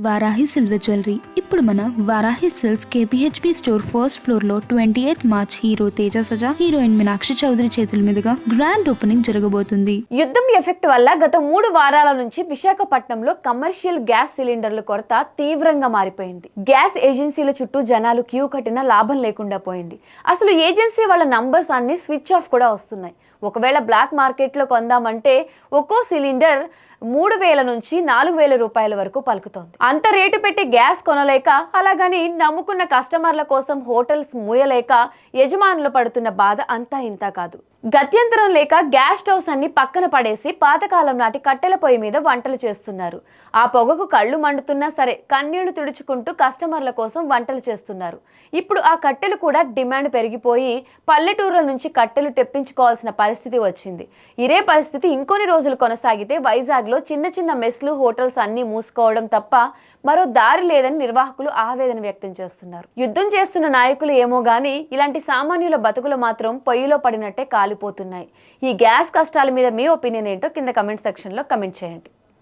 Varahi silver jewellery. ఇప్పుడు మన Varahi silks KPHP store first floor లో 28 March hero Teja Sajja, heroine Meenakshi Chaudhary చేతుల మీదుగా గ్రాండ్ ఓపెనింగ్ జరగబోతుంది. యుద్ధం ఎఫెక్ట్ వల్ల గత 3 వారాల నుంచి విశాఖపట్నంలో కమర్షియల్ గ్యాస్ సిలిండర్ల కొరత తీవ్రంగా మారిపోయింది. గ్యాస్ ఏజెన్సీల చుట్టూ జనాలు క్యూ కట్టినా లాభం లేకుండా పోయింది. అసలు ఏజెన్సీ వాళ్ళ నంబర్స్ అన్ని స్విచ్ ఆఫ్ కూడా వస్తున్నాయి. ఒకవేళ బ్లాక్ మార్కెట్లో కొందామంటే ఒక్కో సిలిండర్ 3,000 నుంచి 4,000 రూపాయల వరకు పలుకుతోంది. అంత రేటు పెట్టి గ్యాస్ కొనలేక, అలాగని నమ్ముకున్న కస్టమర్ల కోసం హోటల్స్ మూయలేక యజమానులు పడుతున్న బాధ అంతా ఇంతా కాదు. గత్యంతరం లేక గ్యాస్ స్టవ్స్ అన్ని పక్కన పడేసి పాతకాలం నాటి కట్టెల పొయ్యి మీద వంటలు చేస్తున్నారు. ఆ పొగకు కళ్ళు మండుతున్నా సరే కన్నీళ్లు తుడుచుకుంటూ కస్టమర్ల కోసం వంటలు చేస్తున్నారు. ఇప్పుడు ఆ కట్టెలు కూడా డిమాండ్ పెరిగిపోయి పల్లెటూర్ల నుంచి కట్టెలు తెప్పించుకోవాల్సిన పరిస్థితి వచ్చింది. ఇదే పరిస్థితి ఇంకొన్ని రోజులు కొనసాగితే వైజాగ్లో చిన్న చిన్న మెస్లు, హోటల్స్ అన్ని మూసుకోవడం తప్ప మరో దారి లేదని నిర్వాహకులు ఆవేదన వ్యక్తం చేస్తున్నారు. యుద్ధం చేస్తున్న నాయకులు ఏమో గానీ ఇలాంటి సామాన్యుల బతుకులు మాత్రం పొయ్యిలో పడినట్టే కాలిపోతున్నాయి. ఈ గ్యాస్ కష్టాల మీద మీ ఒపీనియన్ ఏంటో కింద కమెంట్ సెక్షన్లో కమెంట్ చేయండి.